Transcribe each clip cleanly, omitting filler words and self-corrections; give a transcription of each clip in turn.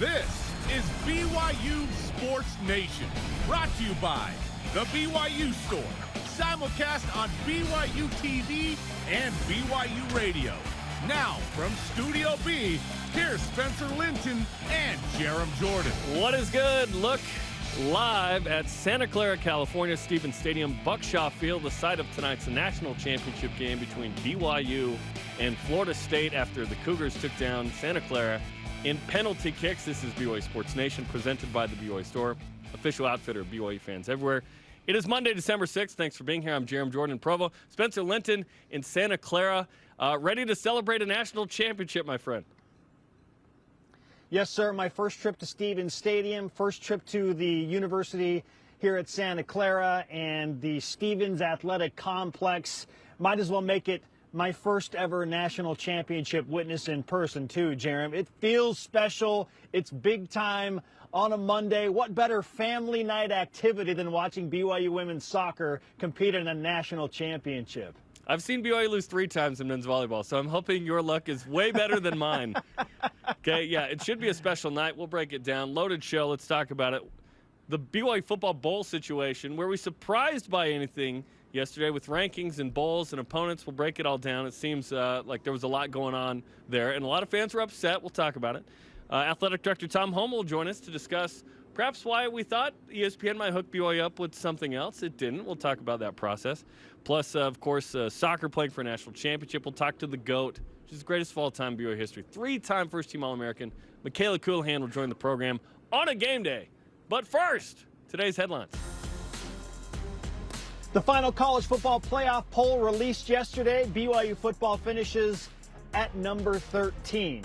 This is BYU Sports Nation, brought to you by the BYU Store, simulcast on BYU TV and BYU Radio. Now, from Studio B, here's Spencer Linton and Jarom Jordan. What is good? Look live at Santa Clara, California, Stevens Stadium, Buckshaw Field, the site of tonight's national championship game between BYU and Florida State after the Cougars took down Santa Clara in penalty kicks. This is BYU Sports Nation, presented by the BYU Store, official outfitter of BYU fans everywhere. It is Monday, December 6th. Thanks for being here. I'm Jarom Jordan in Provo. Spencer Linton in Santa Clara, ready to celebrate a national championship, my friend. Yes, sir. My first trip to Stevens Stadium, first trip to the university here at Santa Clara and the Stevens Athletic Complex. Might as well make it my first ever national championship witness in person, too, Jarom. It feels special. It's big time on a Monday. What better family night activity than watching BYU women's soccer compete in a national championship? I've seen BYU lose 3 times in men's volleyball, so I'm hoping your luck is way better than mine. Okay, yeah, it should be a special night. We'll break it down. Loaded show. Let's talk about it. The BYU football bowl situation. Were we surprised by anything yesterday with rankings and bowls and opponents? We'll break it all down. It seems like there was a lot going on there, and a lot of fans were upset. We'll talk about it. Athletic Director Tom Holmoe will join us to discuss perhaps why we thought ESPN might hook BYU up with something else. It didn't. We'll talk about that process. Plus, of course, soccer playing for a national championship. We'll talk to the GOAT, which is the greatest of all time BYU history. 3-time first-team All-American. Mikayla Culahan will join the program on a game day. But first, today's headlines. The final college football playoff poll released yesterday. BYU football finishes at number 13.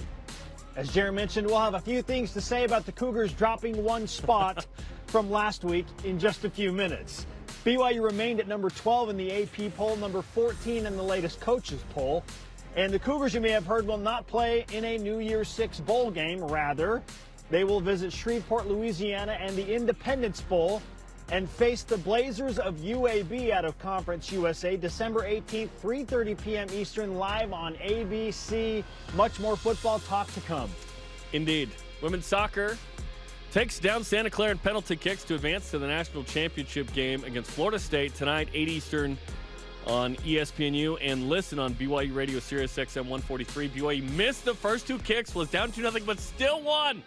As Jarom mentioned, we'll have a few things to say about the Cougars dropping one spot from last week in just a few minutes. BYU remained at number 12 in the AP poll, number 14 in the latest coaches poll. And the Cougars, you may have heard, will not play in a New Year's Six bowl game. Rather, they will visit Shreveport, Louisiana and the Independence Bowl and face the Blazers of UAB out of Conference USA, December 18th, 3:30 p.m. Eastern, live on ABC. Much more football talk to come. Indeed. Women's soccer takes down Santa Clara in penalty kicks to advance to the national championship game against Florida State tonight, 8 Eastern on ESPNU, and listen on BYU Radio Sirius XM 143. BYU missed the first 2 kicks, was down 2-0, but still won.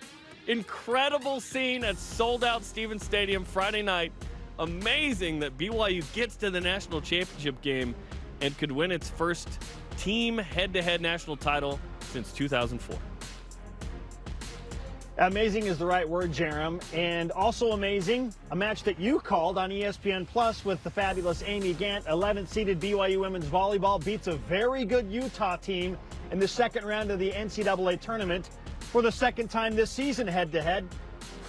Incredible scene at sold-out Stevens Stadium Friday night. Amazing that BYU gets to the national championship game and could win its first team head-to-head national title since 2004. Amazing is the right word, Jarom. And also amazing, a match that you called on ESPN Plus with the fabulous Amy Gant. 11th-seeded BYU women's volleyball beats a very good Utah team in the second round of the NCAA tournament for the second time this season head-to-head.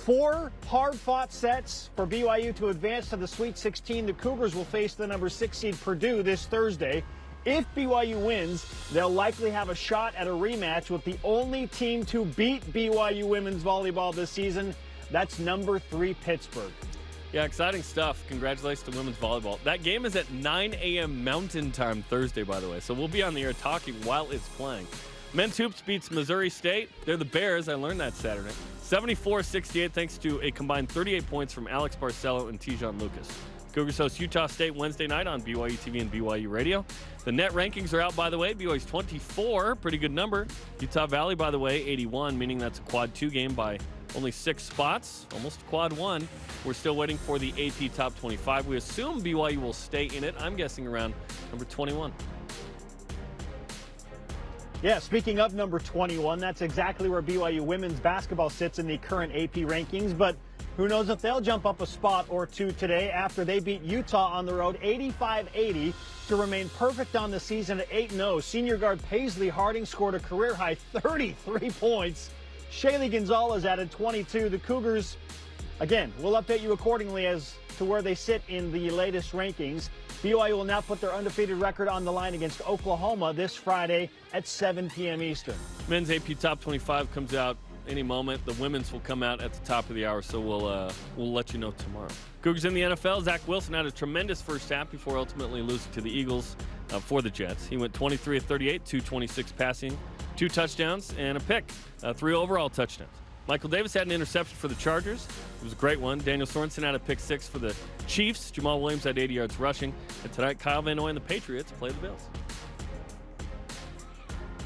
4 hard-fought sets for BYU to advance to the Sweet 16. The Cougars will face the number 6 seed Purdue this Thursday. If BYU wins, they'll likely have a shot at a rematch with the only team to beat BYU women's volleyball this season. That's number 3 Pittsburgh. Yeah, exciting stuff. Congratulations to women's volleyball. That game is at 9 a.m. Mountain Time Thursday, by the way, so we'll be on the air talking while it's playing. Men's hoops beats Missouri State. They're the Bears. I learned that Saturday. 74-68 thanks to a combined 38 points from Alex Barcelo and Tijon Lucas. Cougars host Utah State Wednesday night on BYU TV and BYU Radio. The net rankings are out, by the way. BYU's 24, pretty good number. Utah Valley, by the way, 81, meaning that's a quad 2 game by only 6 spots, almost quad 1. We're still waiting for the AP top 25. We assume BYU will stay in it. I'm guessing around number 21. Yeah, speaking of number 21, that's exactly where BYU women's basketball sits in the current AP rankings. But who knows if they'll jump up a spot or 2 today after they beat Utah on the road 85-80 to remain perfect on the season at 8-0. Senior guard Paisley Harding scored a career-high 33 points. Shaylee Gonzalez added 22. The Cougars, again, we'll update you accordingly as to where they sit in the latest rankings. BYU will now put their undefeated record on the line against Oklahoma this Friday at 7 p.m. Eastern. Men's AP Top 25 comes out any moment. The women's will come out at the top of the hour, so we'll let you know tomorrow. Cougars in the NFL. Zach Wilson had a tremendous first half before ultimately losing to the Eagles for the Jets. He went 23 of 38, 226 passing, 2 touchdowns, and a pick, 3 overall touchdowns. Michael Davis had an interception for the Chargers. It was a great one. Daniel Sorensen had a pick 6 for the Chiefs. Jamal Williams had 80 yards rushing. And tonight, Kyle Van Noy and the Patriots play the Bills.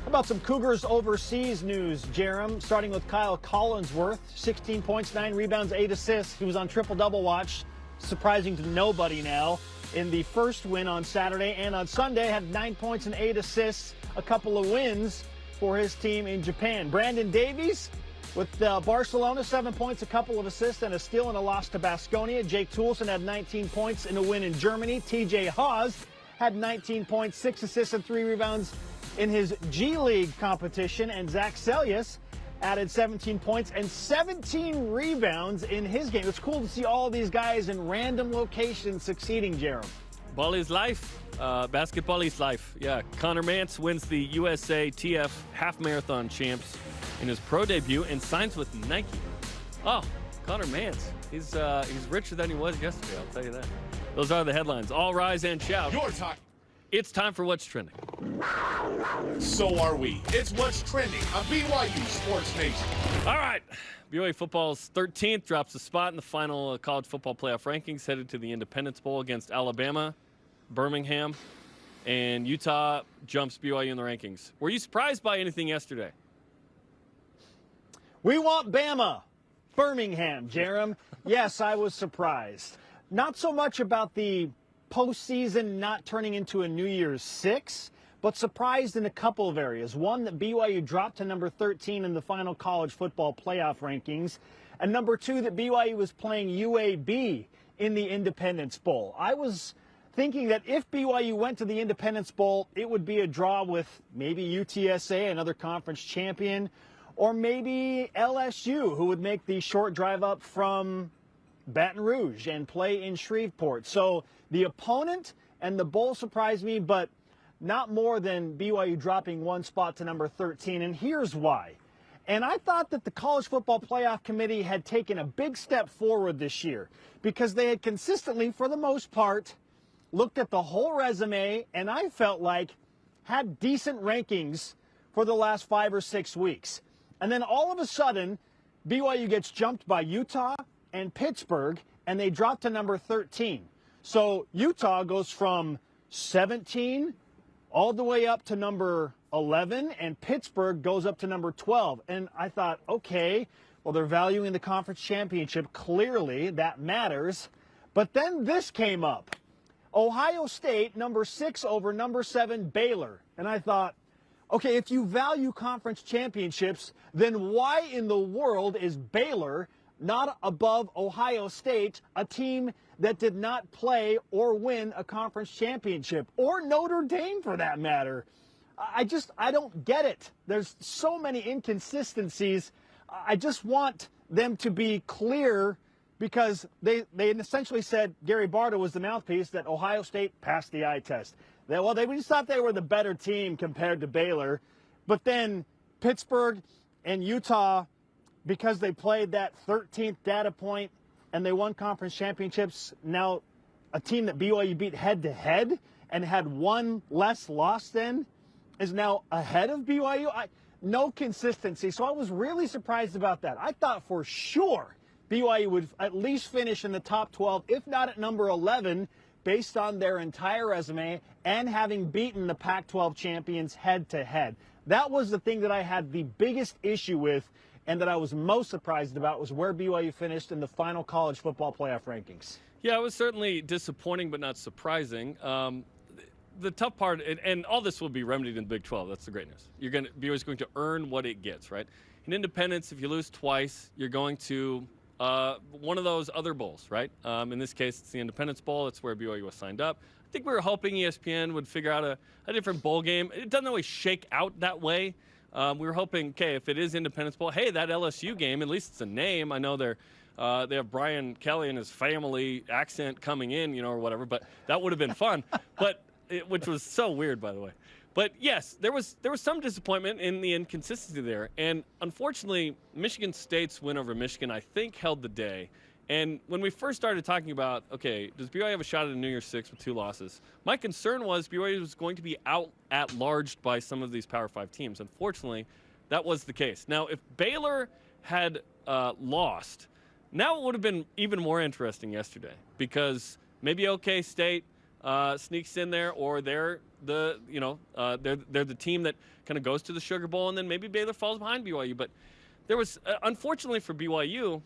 How about some Cougars overseas news, Jarom? Starting with Kyle Collinsworth, 16 points, 9 rebounds, 8 assists. He was on triple-double watch, surprising to nobody now. In the first win on Saturday and on Sunday, had 9 points and 8 assists, a couple of wins for his team in Japan. Brandon Davies with Barcelona, 7 points, a couple of assists, and a steal in a loss to Baskonia. Jake Toulson had 19 points in a win in Germany. TJ Haas had 19 points, 6 assists, and 3 rebounds in his G League competition. And Zach Selyus added 17 points and 17 rebounds in his game. It's cool to see all these guys in random locations succeeding, Jarom. Ball is life. Basketball is life. Yeah, Connor Mance wins the USA TF Half Marathon Champs in his pro debut and signs with Nike. Oh, Connor Mance. He's richer than he was yesterday, I'll tell you that. Those are the headlines. All rise and shout. Your time. It's time for What's Trending. So are we. It's What's Trending on BYU Sports Nation. All right. BYU football's 13th drops a spot in the final college football playoff rankings, headed to the Independence Bowl against Alabama, Birmingham, and Utah jumps BYU in the rankings. Were you surprised by anything yesterday? We want Bama. Birmingham, Jarom. Yes, I was surprised. Not so much about the postseason not turning into a New Year's Six, but surprised in a couple of areas. One, that BYU dropped to number 13 in the final college football playoff rankings. And number two, that BYU was playing UAB in the Independence Bowl. I was thinking that if BYU went to the Independence Bowl, it would be a draw with maybe UTSA, another conference champion, or maybe LSU, who would make the short drive up from Baton Rouge and play in Shreveport. So the opponent and the bowl surprised me, but not more than BYU dropping one spot to number 13. And here's why. And I thought that the College Football Playoff Committee had taken a big step forward this year because they had consistently, for the most part, looked at the whole resume and I felt like had decent rankings for the last 5 or 6 weeks. And then all of a sudden, BYU gets jumped by Utah and Pittsburgh, and they drop to number 13. So Utah goes from 17 all the way up to number 11, and Pittsburgh goes up to number 12. And I thought, okay, well, they're valuing the conference championship. Clearly, that matters. But then this came up. Ohio State, number 6 over number 7, Baylor. And I thought, okay, if you value conference championships, then why in the world is Baylor not above Ohio State, a team that did not play or win a conference championship, or Notre Dame for that matter? I don't get it. There's so many inconsistencies. I just want them to be clear because they essentially said Gary Barta was the mouthpiece that Ohio State passed the eye test. They just thought they were the better team compared to Baylor. But then Pittsburgh and Utah, because they played that 13th data point and they won conference championships, now a team that BYU beat head-to-head and had one less loss than is now ahead of BYU. No consistency. So I was really surprised about that. I thought for sure BYU would at least finish in the top 12, if not at number 11, based on their entire resume and having beaten the Pac-12 champions head-to-head. That was the thing that I had the biggest issue with and that I was most surprised about, was where BYU finished in the final college football playoff rankings. Yeah, it was certainly disappointing but not surprising. The tough part, and all this will be remedied in the Big 12. That's the great news. BYU's going to earn what it gets, right? In Independence, if you lose twice, you're going to one of those other bowls, right? In this case, it's the Independence Bowl. It's where BYU was signed up. I think we were hoping ESPN would figure out a different bowl game. It doesn't always shake out that way. We were hoping, okay, if it is Independence Bowl, hey, that LSU game, at least it's a name. I know they have Brian Kelly and his family accent coming in, or whatever, but that would have been fun. Which was so weird, by the way. But yes, there was some disappointment in the inconsistency there. And unfortunately, Michigan State's win over Michigan, I think, held the day. And when we first started talking about, okay, does BYU have a shot at a New Year's Six with 2 losses? My concern was BYU was going to be out at large by some of these Power 5 teams. Unfortunately, that was the case. Now, if Baylor had lost, now it would have been even more interesting yesterday, because maybe OK State sneaks in there, or they're the team that kind of goes to the Sugar Bowl, and then maybe Baylor falls behind BYU. But there was, unfortunately for BYU,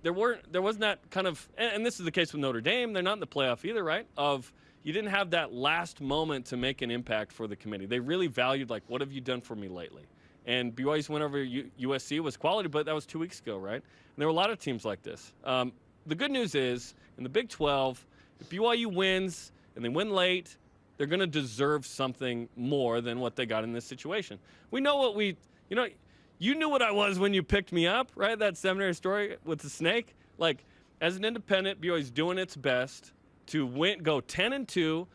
there wasn't that kind of, and this is the case with Notre Dame. They're not in the playoff either, right? You didn't have that last moment to make an impact for the committee. They really valued, like, what have you done for me lately? And BYU's win over USC was quality, but that was 2 weeks ago, right? And there were a lot of teams like this. The good news is, in the Big 12, if BYU wins and they win late, they're going to deserve something more than what they got in this situation. We know what you knew what I was when you picked me up, right? That seminary story with the snake. Like, as an independent, BYU's doing its best to go 10-2,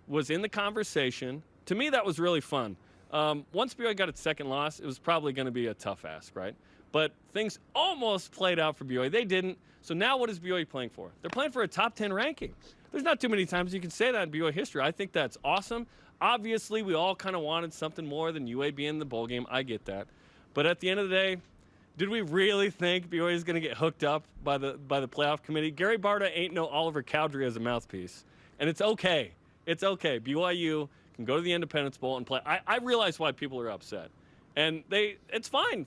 was in the conversation. To me, that was really fun. Once BYU got its second loss, it was probably going to be a tough ask, right? But things almost played out for BYU. They didn't. So now what is BYU playing for? They're playing for a top 10 ranking. There's not too many times you can say that in BYU history. I think that's awesome. Obviously, we all kind of wanted something more than UA being in the bowl game. I get that. But at the end of the day, did we really think BYU is going to get hooked up by the playoff committee? Gary Barta ain't no Oliver Cowdery as a mouthpiece. And it's okay. It's okay. BYU can go to the Independence Bowl and play. I realize why people are upset. And it's fine.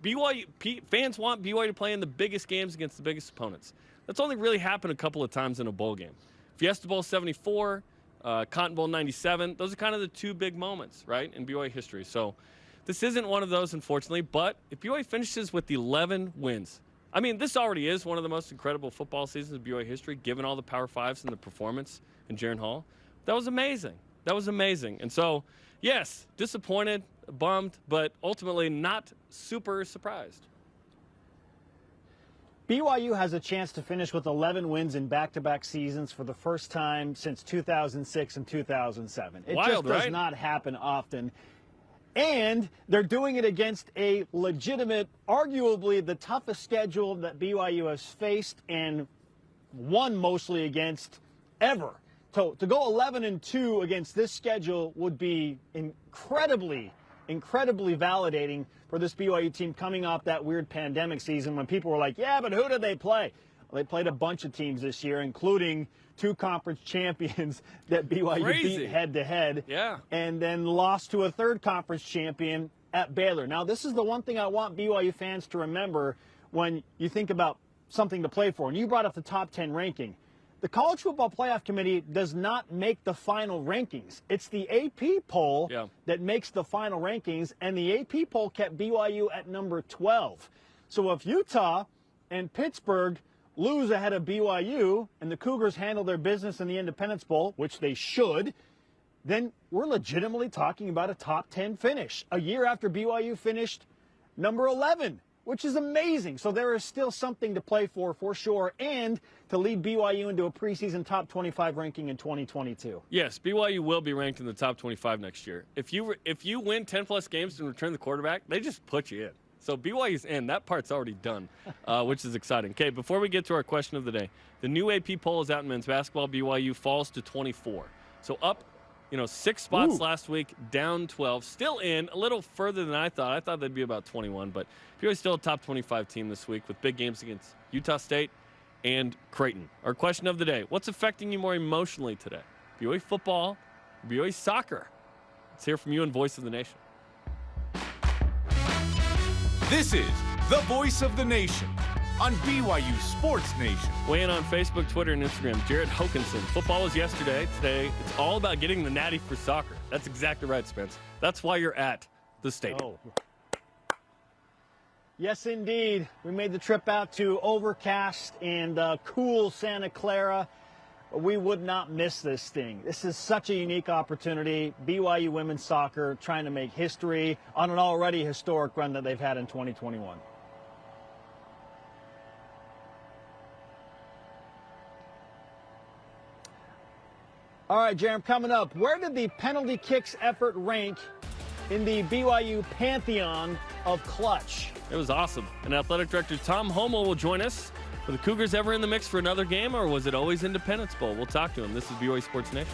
Fans want BYU to play in the biggest games against the biggest opponents. That's only really happened a couple of times in a bowl game. Fiesta Bowl 74, Cotton Bowl 97. Those are kind of the two big moments, right, in BYU history. So this isn't one of those, unfortunately. But if BYU finishes with 11 wins, I mean, this already is one of the most incredible football seasons of BYU history, given all the Power Fives and the performance in Jaron Hall. That was amazing. That was amazing. And so, yes, disappointed, bummed, but ultimately not super surprised. BYU has a chance to finish with 11 wins in back-to-back seasons for the first time since 2006 and 2007. It just does not happen often. And they're doing it against a legitimate, arguably the toughest schedule that BYU has faced and won mostly against ever. So to go 11-2 against this schedule would be incredibly validating for this BYU team coming off that weird pandemic season when people were like, yeah, but who did they play? Well, they played a bunch of teams this year, including two conference champions that BYU beat head-to-head. Yeah. And then lost to a third conference champion at Baylor. Now, this is the one thing I want BYU fans to remember when you think about something to play for. And you brought up the top 10 ranking. The College Football Playoff Committee does not make the final rankings. It's the AP poll that makes the final rankings, and the AP poll kept BYU at number 12. So if Utah and Pittsburgh lose ahead of BYU and the Cougars handle their business in the Independence Bowl, which they should, then we're legitimately talking about a top 10 finish, a year after BYU finished number 11. Which is amazing. So there is still something to play for sure, and to lead BYU into a preseason top 25 ranking in 2022. Yes, BYU will be ranked in the top 25 next year. If you win 10-plus games and return the quarterback, they just put you in. So BYU's in. That part's already done, which is exciting. Okay, before we get to our question of the day, the new AP poll is out in men's basketball. BYU falls to 24. So up 6 spots last week, down 12. Still in, a little further than I thought. I thought they'd be about 21, but BYU's still a top 25 team this week with big games against Utah State and Creighton. Our question of the day, what's affecting you more emotionally today? BYU football, BYU soccer? Let's hear from you and Voice of the Nation. This is the Voice of the Nation on BYU Sports Nation. Weigh in on Facebook, Twitter, and Instagram. Jared Hokinson. Football was yesterday. Today, it's all about getting the Natty for soccer. That's exactly right, Spence. That's why you're at the stadium. Oh. Yes, indeed. We made the trip out to overcast and cool Santa Clara. We would not miss this thing. This is such a unique opportunity. BYU women's soccer trying to make history on an already historic run that they've had in 2021. All right, Jarom, coming up, where did the penalty kicks effort rank in the BYU pantheon of clutch? It was awesome. And Athletic Director Tom Holmoe will join us. Were the Cougars ever in the mix for another game, or was it always Independence Bowl? We'll talk to him. This is BYU Sports Nation.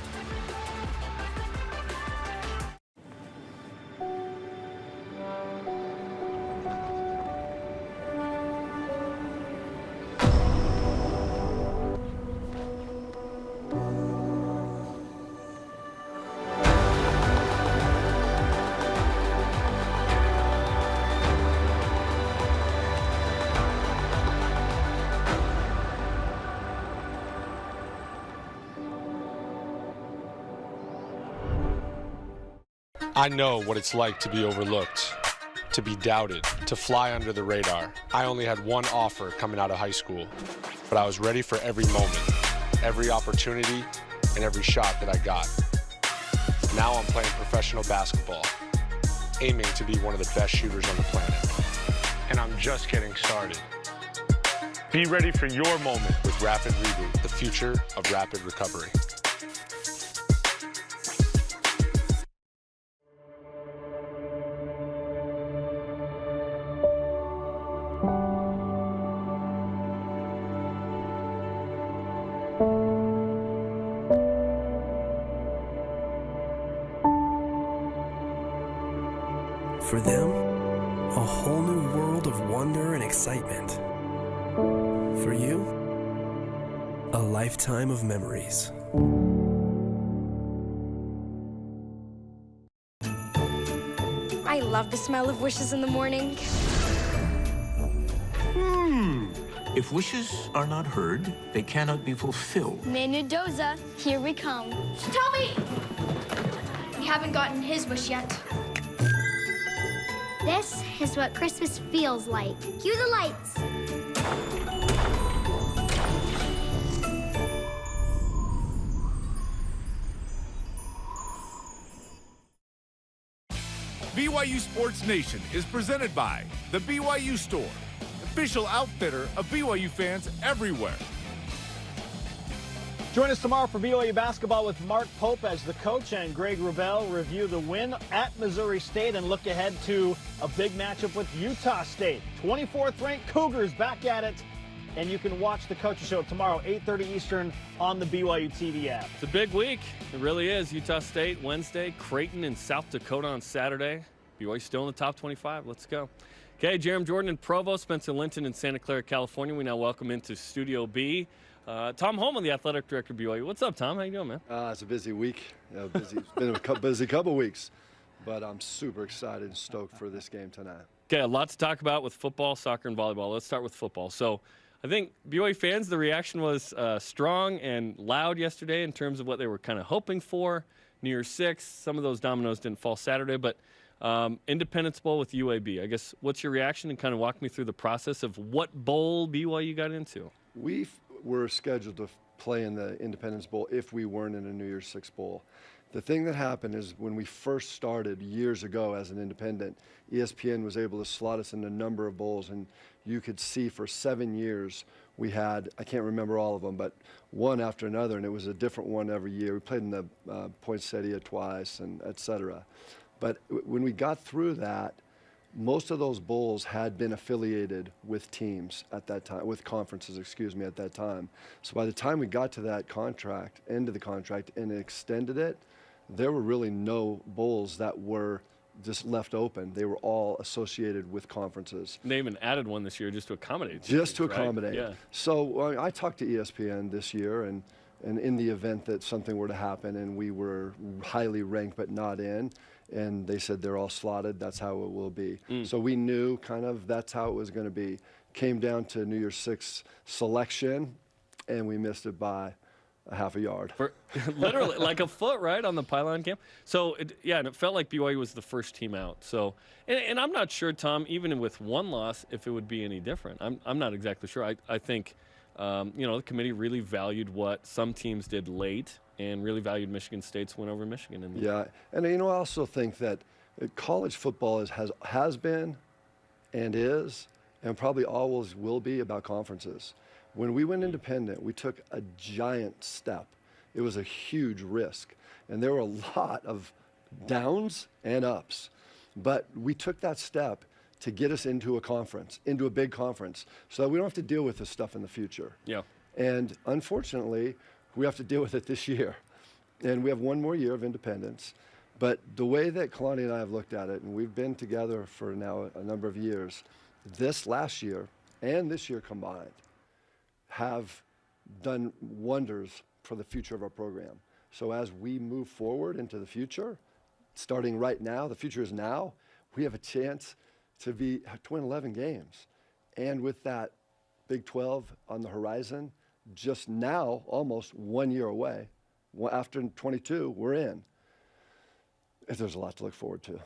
I know what it's like to be overlooked, to be doubted, to fly under the radar. I only had one offer coming out of high school, but I was ready for every moment, every opportunity, and every shot that I got. Now I'm playing professional basketball, aiming to be one of the best shooters on the planet. And I'm just getting started. Be ready for your moment with Rapid Reboot, the future of rapid recovery. For them, a whole new world of wonder and excitement. For you, a lifetime of memories. I love the smell of wishes in the morning. If wishes are not heard, they cannot be fulfilled. Menudoza, here we come. Tommy! We haven't gotten his wish yet. This is what Christmas feels like. Cue the lights. BYU Sports Nation is presented by the BYU Store, official outfitter of BYU fans everywhere. Join us tomorrow for BYU basketball with Mark Pope as the coach and Greg Wrubell review the win at Missouri State and look ahead to a big matchup with Utah State. 24th ranked Cougars back at it, and you can watch the Coaches Show tomorrow, 8:30 Eastern on the BYU TV app. It's a big week. It really is. Utah State Wednesday, Creighton and South Dakota on Saturday. BYU still in the top 25. Let's go. Okay, Jarom Jordan in Provo, Spencer Linton in Santa Clara, California. We now welcome into Studio B Tom Holmoe, the athletic director of BYU. What's up, Tom? How you doing, man? It's a busy week. It's been a busy couple weeks, but I'm super excited and stoked for this game tonight. Okay, a lot to talk about with football, soccer, and volleyball. Let's start with football. So I think BYU fans, the reaction was strong and loud yesterday in terms of what they were kind of hoping for. New Year's 6, some of those dominoes didn't fall Saturday, but Independence Bowl with UAB. I guess what's your reaction, and kind of walk me through the process of what bowl BYU got into? We were scheduled to play in the Independence Bowl if we weren't in a New Year's 6 bowl. The thing that happened is when we first started years ago as an independent, ESPN was able to slot us in a number of bowls, and you could see for 7 years we had, I can't remember all of them, but one after another, and it was a different one every year. We played in the Poinsettia twice, and et cetera. But when we got through that, most of those bowls had been affiliated with teams at that time, with conferences, at that time. So by the time we got to that contract, end of the contract, and extended it, there were really no bowls that were just left open. They were all associated with conferences. And they even added one this year just to accommodate. Just to accommodate. Right? Yeah. So I talked to ESPN this year, and in the event that something were to happen and we were highly ranked but not in, and they said they're all slotted, that's how it will be. So we knew kind of that's how it was going to be. Came down to New Year's 6 selection, and we missed it by a half a yard. Literally, like a foot, right, on the pylon camp. So, and it felt like BYU was the first team out. So, and I'm not sure, Tom, even with one loss, if it would be any different. I'm not exactly sure. I think, the committee really valued what some teams did late and really valued Michigan State's win over Michigan. Yeah, and I also think that college football has been and is and probably always will be about conferences. When we went independent, we took a giant step. It was a huge risk, and there were a lot of downs and ups. But we took that step to get us into a conference, into a big conference, so that we don't have to deal with this stuff in the future. Yeah. And unfortunately, we have to deal with it this year. And we have one more year of independence. But the way that Kalani and I have looked at it, and we've been together for now a number of years, this last year and this year combined have done wonders for the future of our program. So as we move forward into the future, starting right now, the future is now, we have a chance to win 11 games. And with that Big 12 on the horizon, just now, almost 1 year away, after 22, we're in. There's a lot to look forward to.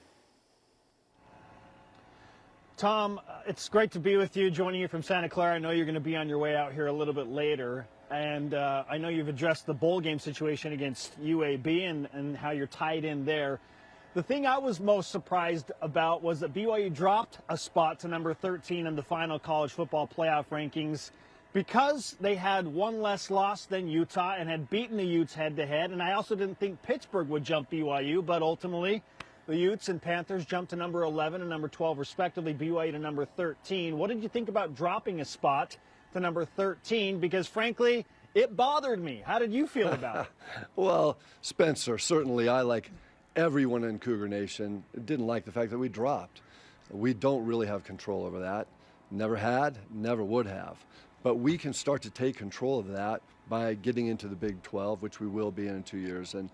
Tom, it's great to be with you, joining you from Santa Clara. I know you're going to be on your way out here a little bit later. And I know you've addressed the bowl game situation against UAB and how you're tied in there. The thing I was most surprised about was that BYU dropped a spot to number 13 in the final college football playoff rankings because they had one less loss than Utah and had beaten the Utes head-to-head. And I also didn't think Pittsburgh would jump BYU, but ultimately the Utes and Panthers jumped to number 11 and number 12 respectively, BYU to number 13. What did you think about dropping a spot to number 13? Because frankly, it bothered me. How did you feel about it? Well, Spencer, certainly I, like everyone in Cougar Nation, didn't like the fact that we dropped. We don't really have control over that. Never had, never would have. But we can start to take control of that by getting into the Big 12, which we will be in 2 years. And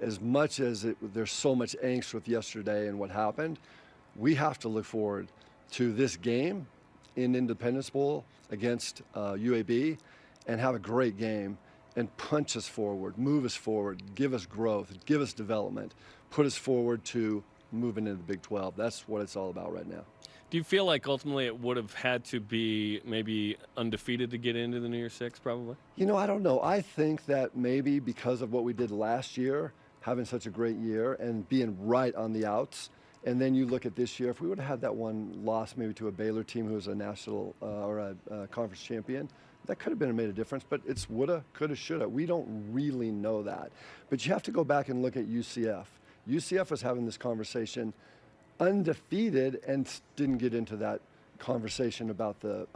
as much as there's so much angst with yesterday and what happened, we have to look forward to this game in Independence Bowl against UAB and have a great game and punch us forward, move us forward, give us growth, give us development, put us forward to moving into the Big 12. That's what it's all about right now. Do you feel like ultimately it would have had to be maybe undefeated to get into the New Year's Six, probably? You know, I don't know. I think that maybe because of what we did last year, having such a great year and being right on the outs, and then you look at this year, if we would have had that one loss maybe to a Baylor team who was a national or a conference champion, that could have made a difference, but it's woulda, coulda, shoulda. We don't really know that. But you have to go back and look at UCF. UCF was having this conversation undefeated and didn't get into that conversation about the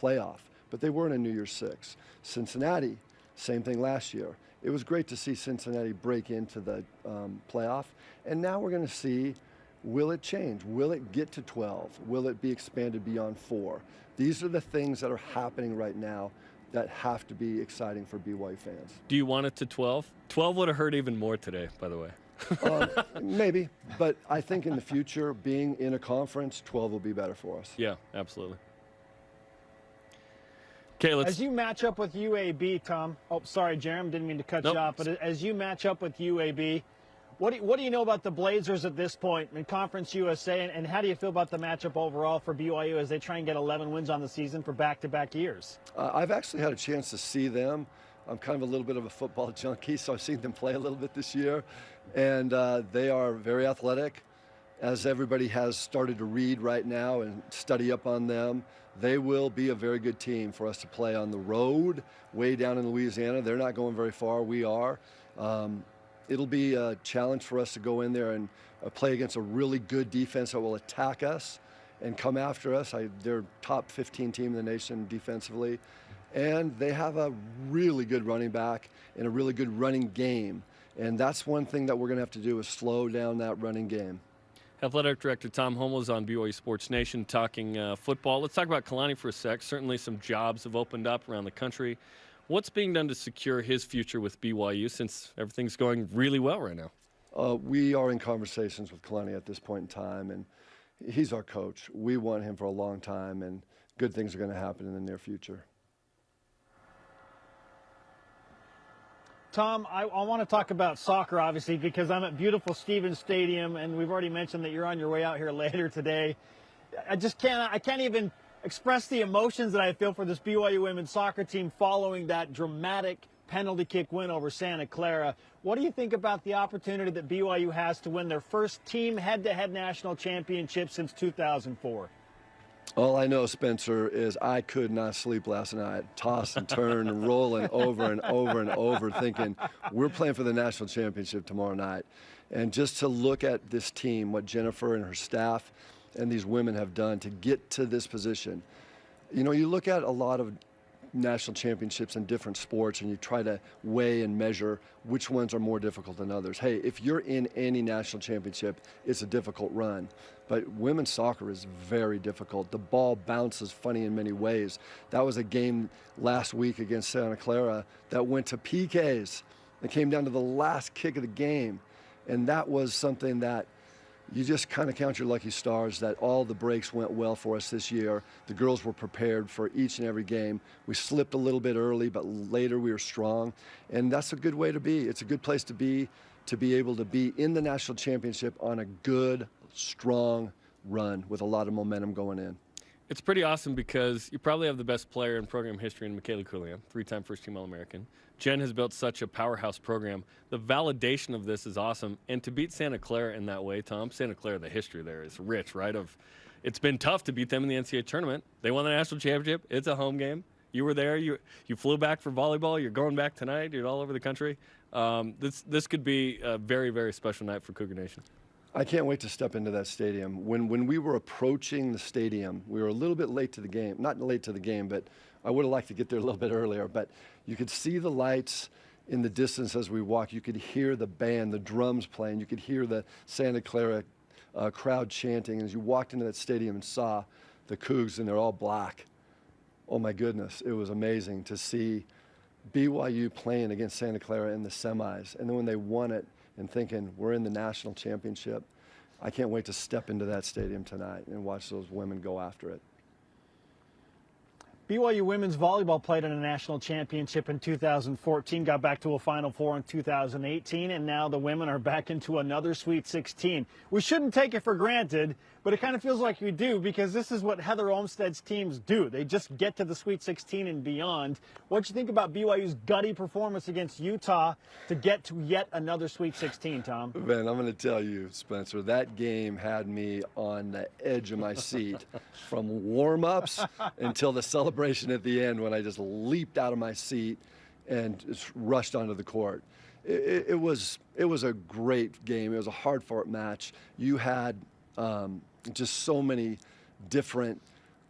playoff, but they were in a New Year's Six. Cincinnati, same thing last year. It was great to see Cincinnati break into the playoff, and now we're going to see, will it change? Will it get to 12? Will it be expanded beyond 4? These are the things that are happening right now that have to be exciting for BYU fans. Do you want it to 12? 12 would have hurt even more today, by the way. Maybe, but I think in the future, being in a conference, 12 will be better for us. Yeah, absolutely. Okay, as you match up with UAB, Tom. Oh, sorry, Jarom, didn't mean to cut you off. But as you match up with UAB, what do you know about the Blazers at this point in Conference USA, and how do you feel about the matchup overall for BYU as they try and get 11 wins on the season for back-to-back years? I've actually had a chance to see them. I'm kind of a little bit of a football junkie, so I've seen them play a little bit this year, and they are very athletic. As everybody has started to read right now and study up on them, they will be a very good team for us to play on the road way down in Louisiana. They're not going very far. We are. It'll be a challenge for us to go in there and play against a really good defense that will attack us and come after us. They're top 15 team in the nation defensively. And they have a really good running back and a really good running game. And that's one thing that we're going to have to do is slow down that running game. Athletic Director Tom Holmoe is on BYU Sports Nation talking football. Let's talk about Culahan for a sec. Certainly some jobs have opened up around the country. What's being done to secure his future with BYU since everything's going really well right now? We are in conversations with Culahan at this point in time, and he's our coach. We want him for a long time, and good things are going to happen in the near future. Tom, I want to talk about soccer, obviously, because I'm at beautiful Stevens Stadium, and we've already mentioned that you're on your way out here later today. I can't even express the emotions that I feel for this BYU women's soccer team following that dramatic penalty kick win over Santa Clara. What do you think about the opportunity that BYU has to win their first team head-to-head national championship since 2004? All I know, Spencer, is I could not sleep last night, toss and turn and rolling over and over and over, thinking we're playing for the national championship tomorrow night. And just to look at this team, what Jennifer and her staff and these women have done to get to this position. You know, you look at a lot of national championships in different sports and you try to weigh and measure which ones are more difficult than others. Hey, if you're in any national championship, it's a difficult run. But women's soccer is very difficult. The ball bounces funny in many ways. That was a game last week against Santa Clara that went to PKs. It came down to the last kick of the game. And that was something that you just kind of count your lucky stars that all the breaks went well for us this year. The girls were prepared for each and every game. We slipped a little bit early, but later we were strong. And that's a good way to be. It's a good place to be to be able to be in the national championship on a good, strong run with a lot of momentum going in. It's pretty awesome because you probably have the best player in program history in Mikayla, Culahan, 3-time first-team All-American. Jen has built such a powerhouse program. The validation of this is awesome. And to beat Santa Clara in that way, Tom, Santa Clara, the history there is rich, right? It's been tough to beat them in the NCAA tournament. They won the national championship. It's a home game. You were there. You flew back for volleyball. You're going back tonight. You're all over the country. This could be a very, very special night for Cougar Nation. I can't wait to step into that stadium. When we were approaching the stadium, we were a little bit late to the game. Not late to the game, but I would have liked to get there a little bit earlier. But you could see the lights in the distance as we walked. You could hear the band, the drums playing. You could hear the Santa Clara crowd chanting. As you walked into that stadium and saw the Cougs, and they're all black. Oh, my goodness. It was amazing to see BYU playing against Santa Clara in the semis. And then when they won it, and thinking, we're in the national championship. I can't wait to step into that stadium tonight and watch those women go after it. BYU women's volleyball played in a national championship in 2014, got back to a Final Four in 2018, and now the women are back into another Sweet 16. We shouldn't take it for granted, but it kind of feels like we do because this is what Heather Olmstead's teams do. They just get to the Sweet 16 and beyond. What'd you think about BYU's gutty performance against Utah to get to yet another Sweet 16, Tom? Man, I'm going to tell you, Spencer, that game had me on the edge of my seat from warm-ups until the celebration at the end when I just leaped out of my seat and just rushed onto the court. It was a great game. It was a hard-fought match. You had just so many different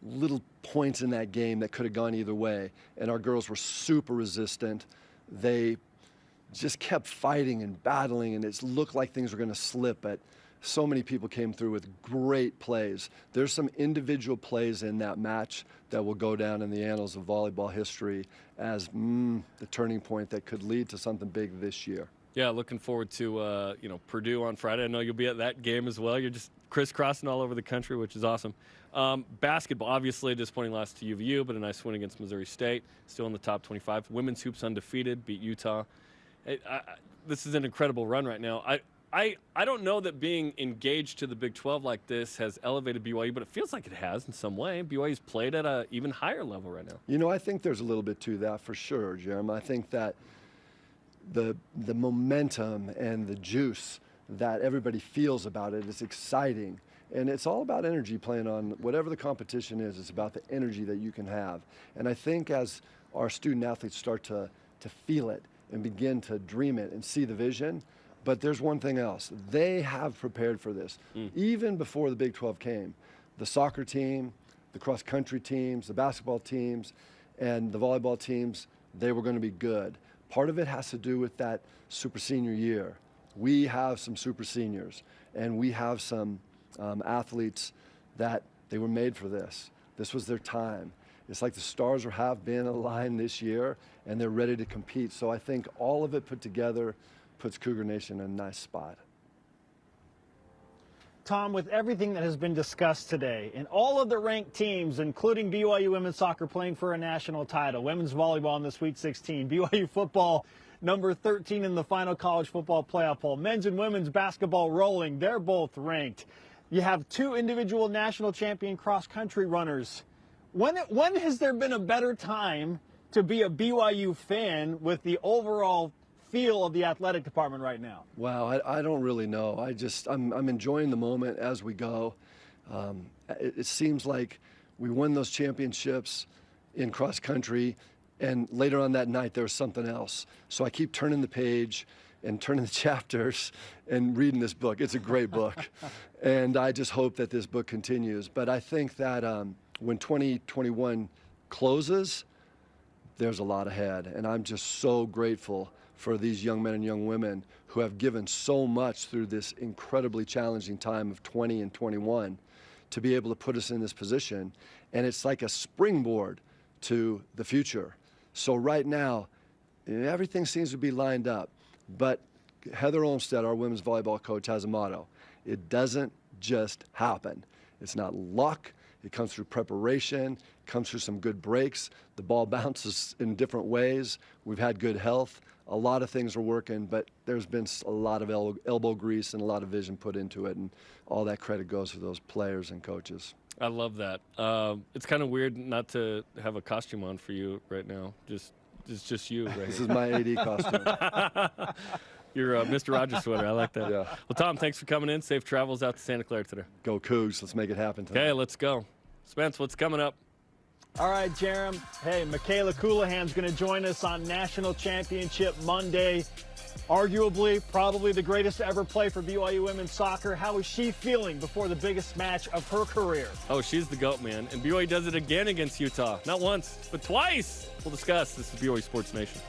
little points in that game that could have gone either way, and our girls were super resistant. They just kept fighting and battling, and it looked like things were going to slip, but so many people came through with great plays. There's some individual plays in that match that will go down in the annals of volleyball history as the turning point that could lead to something big this year. Yeah, looking forward to Purdue on Friday. I know you'll be at that game as well. You're just crisscrossing all over the country, which is awesome. Basketball, obviously a disappointing loss to UVU, but a nice win against Missouri State. Still in the top 25. Women's hoops undefeated, beat Utah. This is an incredible run right now. I don't know that being engaged to the Big 12 like this has elevated BYU, but it feels like it has in some way. BYU's played at an even higher level right now. You know, I think there's a little bit to that for sure, Jarom. I think that the momentum and the juice that everybody feels about it is exciting. And it's all about energy playing on whatever the competition is. It's about the energy that you can have. And I think as our student athletes start to feel it and begin to dream it and see the vision, but there's one thing else. They have prepared for this. Even before the Big 12 came, the soccer team, the cross-country teams, the basketball teams, and the volleyball teams, they were going to be good. Part of it has to do with that super senior year. We have some super seniors, and we have some athletes that they were made for this. This was their time. It's like the stars have been aligned this year, and they're ready to compete. So I think all of it put together puts Cougar Nation in a nice spot. Tom, with everything that has been discussed today, and all of the ranked teams, including BYU women's soccer playing for a national title, women's volleyball in the Sweet 16, BYU football number 13 in the final college football playoff poll, men's and women's basketball rolling, they're both ranked. You have two individual national champion cross-country runners. When has there been a better time to be a BYU fan with the overall feel of the athletic department right now? Wow, I don't really know. I'm enjoying the moment as we go. It seems like we won those championships in cross country, and later on that night there was something else. So I keep turning the page and turning the chapters and reading this book. It's a great book, and I just hope that this book continues. But I think that when 2021 closes, there's a lot ahead, and I'm just so grateful for these young men and young women who have given so much through this incredibly challenging time of 20 and 21 to be able to put us in this position. And it's like a springboard to the future. So right now, everything seems to be lined up. But Heather Olmstead, our women's volleyball coach, has a motto. It doesn't just happen. It's not luck. It comes through preparation, comes through some good breaks. The ball bounces in different ways. We've had good health. a lot of things are working, but there's been a lot of elbow grease and a lot of vision put into it, and all that credit goes to those players and coaches. I love that. It's kind of weird not to have a costume on for you right now. It's just you, right? This is my AD costume. Your Mr. Rogers sweater. I like that. Yeah. Well, Tom, thanks for coming in. Safe travels out to Santa Clara today. Go Cougs. Let's make it happen tonight. Okay, let's go. Spence, what's coming up? All right, Jarom. Hey, Mikayla Culahan's going to join us on National Championship Monday. Arguably, probably the greatest to ever play for BYU women's soccer. How is she feeling before the biggest match of her career? Oh, she's the GOAT, man. And BYU does it again against Utah. Not once, but twice. We'll discuss. This is BYU Sports Nation.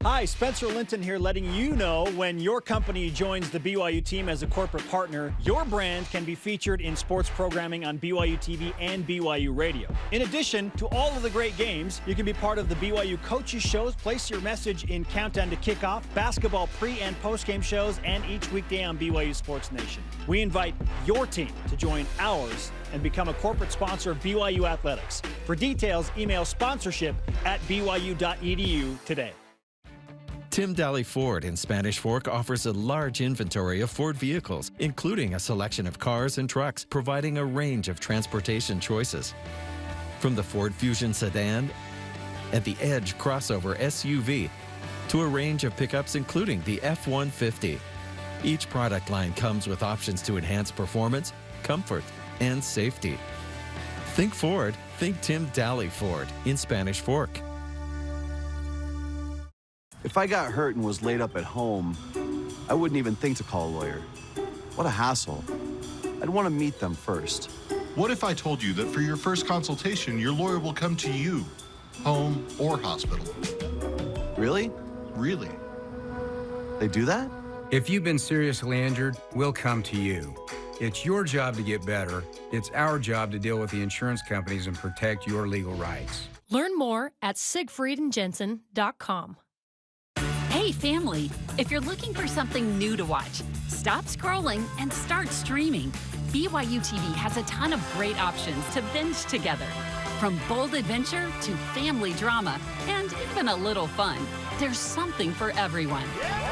Hi, Spencer Linton here, letting you know when your company joins the BYU team as a corporate partner, your brand can be featured in sports programming on BYU TV and BYU Radio. In addition to all of the great games, you can be part of the BYU coaches shows, place your message in Countdown to Kickoff, basketball pre- and post-game shows, and each weekday on BYU Sports Nation. We invite your team to join ours and become a corporate sponsor of BYU Athletics. For details, email sponsorship@byu.edu today. Tim Daly Ford in Spanish Fork offers a large inventory of Ford vehicles, including a selection of cars and trucks, providing a range of transportation choices. From the Ford Fusion sedan and the Edge crossover SUV to a range of pickups including the F-150. Each product line comes with options to enhance performance, comfort, and safety. Think Ford, think Tim Daly Ford in Spanish Fork. If I got hurt and was laid up at home, I wouldn't even think to call a lawyer. What a hassle. I'd want to meet them first. What if I told you that for your first consultation, your lawyer will come to you, home or hospital? Really? Really. They do that? If you've been seriously injured, we'll come to you. It's your job to get better. It's our job to deal with the insurance companies and protect your legal rights. Learn more at siegfriedandjensen.com. Hey family, if you're looking for something new to watch, stop scrolling and start streaming. BYU TV has a ton of great options to binge together. From bold adventure to family drama and even a little fun, there's something for everyone.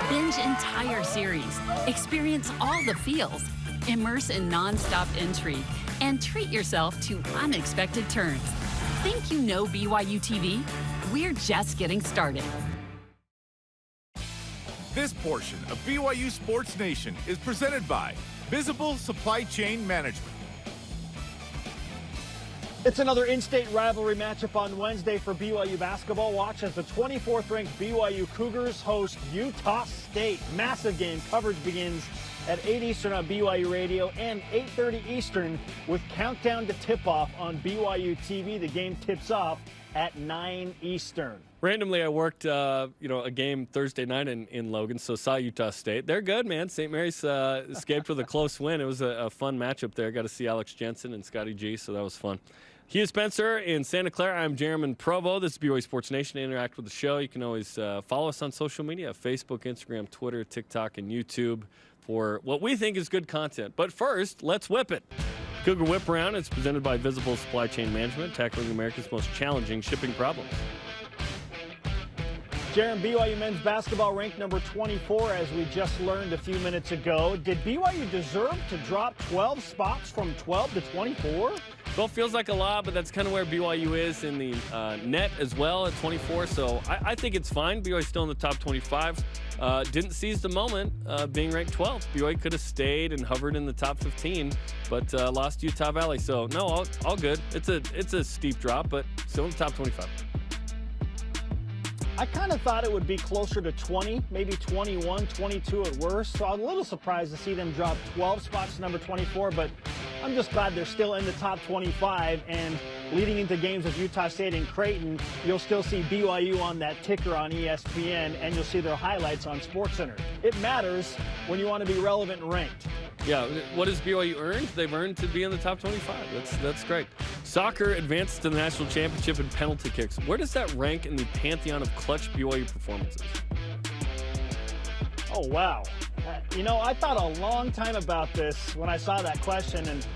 Binge entire series, experience all the feels, immerse in non-stop intrigue, and treat yourself to unexpected turns. Think you know BYU TV? We're just getting started. This portion of BYU Sports Nation is presented by Visible Supply Chain Management. It's another in-state rivalry matchup on Wednesday for BYU basketball. Watch as the 24th-ranked BYU Cougars host Utah State. Massive game. Coverage begins at 8 Eastern on BYU Radio and 8:30 Eastern with countdown to tip-off on BYU TV. The game tips off at 9 Eastern. Randomly, I worked, a game Thursday night in Logan, so saw Utah State. They're good, man. St. Mary's escaped with a close win. It was a fun matchup there. Got to see Alex Jensen and Scotty G, so that was fun. He is Spencer in Santa Clara. I'm Jarom in Provo. This is BYU Sports Nation. To interact with the show, you can always follow us on social media, Facebook, Instagram, Twitter, TikTok, and YouTube for what we think is good content. But first, let's whip it. Cougar Whip Around is presented by Visible Supply Chain Management, tackling America's most challenging shipping problems. Jarom, BYU men's basketball ranked number 24, as we just learned a few minutes ago. Did BYU deserve to drop 12 spots from 12 to 24? 12 feels like a lot, but that's kind of where BYU is in the net as well at 24. So I think it's fine. BYU's still in the top 25. Didn't seize the moment being ranked 12. BYU could have stayed and hovered in the top 15, but lost Utah Valley. So no, all good. It's a steep drop, but still in the top 25. I kind of thought it would be closer to 20, maybe 21, 22 at worst. So I'm a little surprised to see them drop 12 spots to number 24, but I'm just glad they're still in the top 25. And leading into games with Utah State and Creighton, you'll still see BYU on that ticker on ESPN, and you'll see their highlights on SportsCenter. It matters when you want to be relevant and ranked. Yeah, what has BYU earned? They've earned to be in the top 25. That's great. Soccer advanced to the national championship in penalty kicks. Where does that rank in the pantheon of clutch BYU performances? Oh, wow. I thought a long time about this when I saw that question, and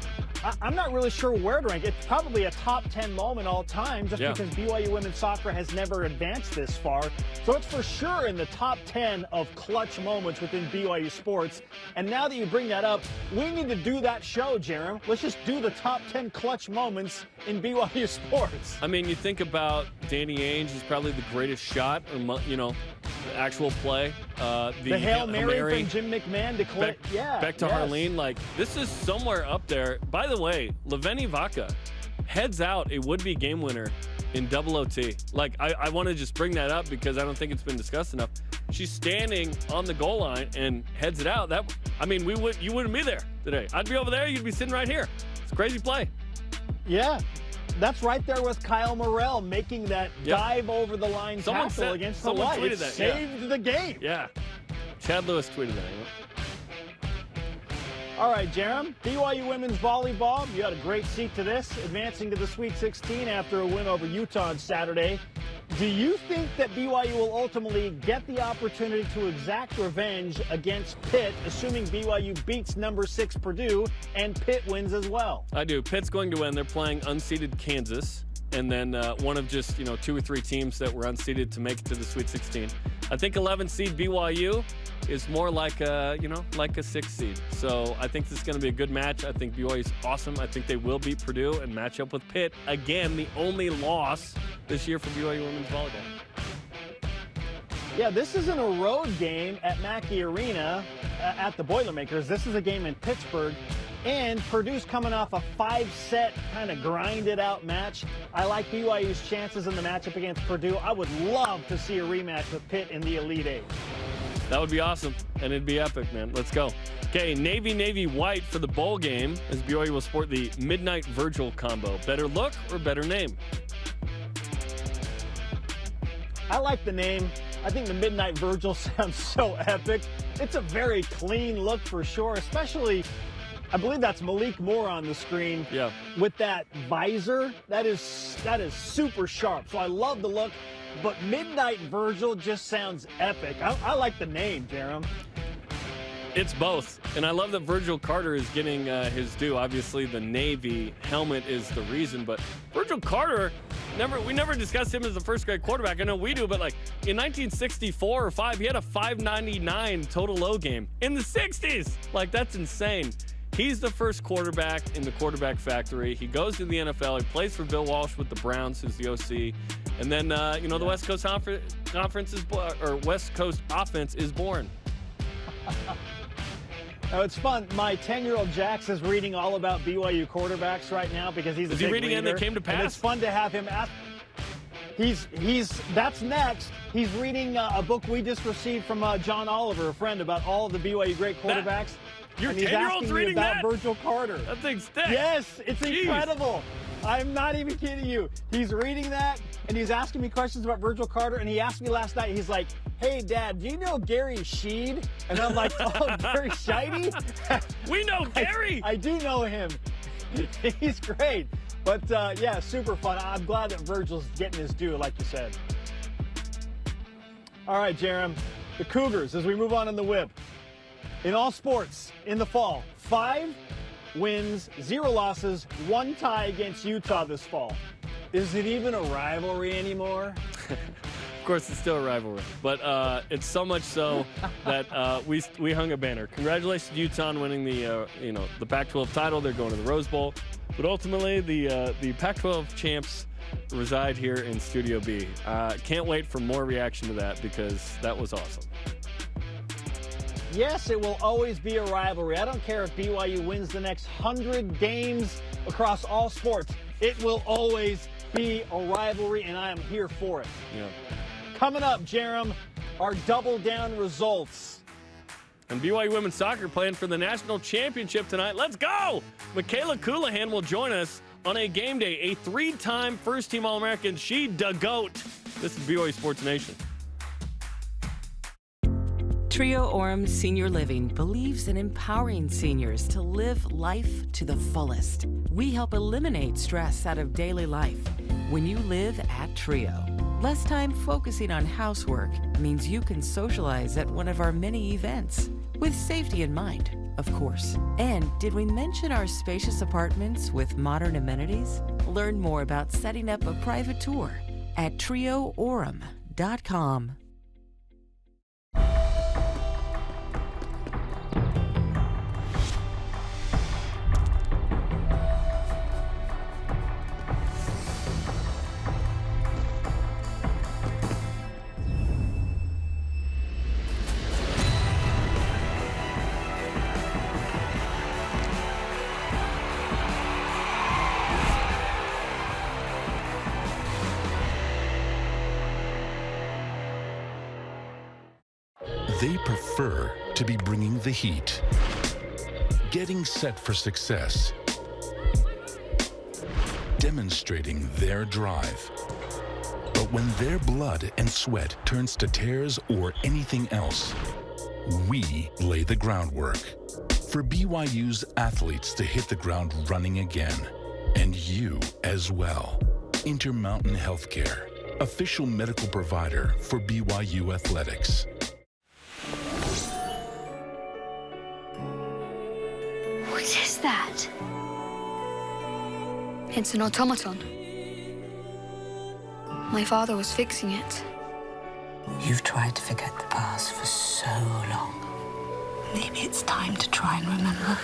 I'm not really sure where to rank. It's probably a top 10 moment all time just because BYU women's soccer has never advanced this far. So it's for sure in the top 10 of clutch moments within BYU sports. And now that you bring that up, we need to do that show, Jarom. Let's just do the top 10 clutch moments in BYU sports. I mean, you think about Danny Ainge is probably the greatest shot, or, the actual play. The Hail Mary from Jim McMahon to back to Harleen. Like, this is somewhere up there. By the way, Leveni Vaca heads out a would-be game winner in double OT. Like, I want to just bring that up because I don't think it's been discussed enough. She's standing on the goal line and heads it out. You wouldn't be there today. I'd be over there. You'd be sitting right here. It's a crazy play. Yeah. That's right there with Kyle Morrell making that dive over the line tackle against the light. It saved the game. Yeah. Chad Lewis tweeted that. All right, Jarom, BYU women's volleyball. You had a great seat to this, advancing to the Sweet 16 after a win over Utah on Saturday. Do you think that BYU will ultimately get the opportunity to exact revenge against Pitt, assuming BYU beats number 6 Purdue and Pitt wins as well? I do. Pitt's going to win. They're playing unseeded Kansas, and then one of just 2 or 3 teams that were unseeded to make it to the Sweet 16. I think 11 seed BYU is more like a 6 seed. So I think this is going to be a good match. I think BYU is awesome. I think they will beat Purdue and match up with Pitt. Again, the only loss this year for BYU women's volleyball. Yeah, this isn't a road game at Mackey Arena at the Boilermakers. This is a game in Pittsburgh. And Purdue's coming off a 5-set kind of grinded-out match. I like BYU's chances in the matchup against Purdue. I would love to see a rematch with Pitt in the Elite Eight. That would be awesome, and it'd be epic, man. Let's go. Okay, Navy white for the bowl game, as BYU will sport the Midnight Virgil combo. Better look or better name? I like the name. I think the Midnight Virgil sounds so epic. It's a very clean look for sure, especially, I believe that's Malik Moore on the screen. Yeah. With that visor, that is super sharp. So I love the look, but Midnight Virgil just sounds epic. I like the name, Jarom. It's both, and I love that Virgil Carter is getting his due. Obviously, the Navy helmet is the reason, but Virgil Carter, we never discussed him as a first-grade quarterback. I know we do, but like in 1964 or 5, he had a 599 total low game in the 60s. Like, that's insane. He's the first quarterback in the quarterback factory. He goes to the NFL. He plays for Bill Walsh with the Browns, who's the OC. And then, the West Coast West Coast offense is born. Oh, it's fun. My 10-year-old Jax is reading all about BYU quarterbacks right now because he's a big reader. Is he reading and they came to pass? And it's fun to have him ask. That's next. He's reading a book we just received from John Oliver, a friend, about all of the BYU great quarterbacks. Your 10-year-old's reading about that? Virgil Carter. That thing's thick. Yes, it's incredible. I'm not even kidding you. He's reading that, and he's asking me questions about Virgil Carter, and he asked me last night, he's like, hey, Dad, do you know Gary Sheed? And I'm like, oh, Gary Scheide? We know Gary! I do know him. He's great. But, yeah, super fun. I'm glad that Virgil's getting his due, like you said. All right, Jarom, the Cougars, as we move on in the whip. In all sports, in the fall, 5 wins, 0 losses, 1 tie against Utah this fall. Is it even a rivalry anymore? Of course, it's still a rivalry, but it's so much so that we hung a banner. Congratulations to Utah on winning the Pac-12 title. They're going to the Rose Bowl, but ultimately the Pac-12 champs reside here in Studio B. Can't wait for more reaction to that because that was awesome. Yes, it will always be a rivalry. I don't care if BYU wins the next 100 games across all sports. It will always be a rivalry, and I am here for it. Yeah. Coming up, Jarom, our double down results. And BYU women's soccer playing for the national championship tonight. Let's go! Mikayla Culahan will join us on a game day, a 3-time first-team All-American. She the GOAT. This is BYU Sports Nation. Trio Orem Senior Living believes in empowering seniors to live life to the fullest. We help eliminate stress out of daily life when you live at Trio. Less time focusing on housework means you can socialize at one of our many events. With safety in mind, of course. And did we mention our spacious apartments with modern amenities? Learn more about setting up a private tour at trioorum.com. They prefer to be bringing the heat, getting set for success, demonstrating their drive. But when their blood and sweat turns to tears or anything else, we lay the groundwork for BYU's athletes to hit the ground running again, and you as well. Intermountain Healthcare, official medical provider for BYU Athletics. What is that? It's an automaton. My father was fixing it. You've tried to forget the past for so long. Maybe it's time to try and remember.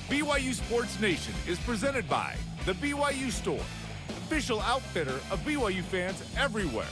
BYU Sports Nation is presented by the BYU Store, official outfitter of BYU fans everywhere.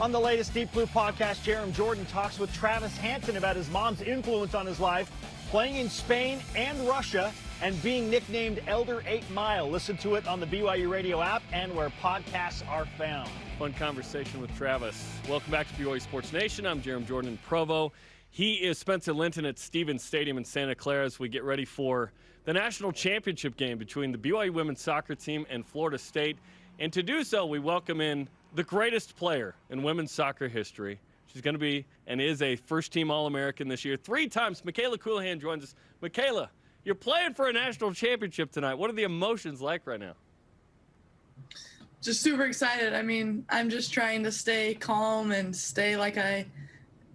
On the latest Deep Blue podcast, Jarom Jordan talks with Travis Hansen about his mom's influence on his life, playing in Spain and Russia, and being nicknamed Elder 8 Mile. Listen to it on the BYU Radio app and where podcasts are found. Fun conversation with Travis. Welcome back to BYU Sports Nation. I'm Jarom Jordan in Provo. He is Spencer Linton at Stevens Stadium in Santa Clara as we get ready for the national championship game between the BYU women's soccer team and Florida State. And to do so, we welcome in the greatest player in women's soccer history. She's going to be and is a first-team All-American this year. 3 times, Mikayla Culahan joins us. Mikayla, you're playing for a national championship tonight. What are the emotions like right now? Just super excited. I mean, I'm just trying to stay calm and stay like I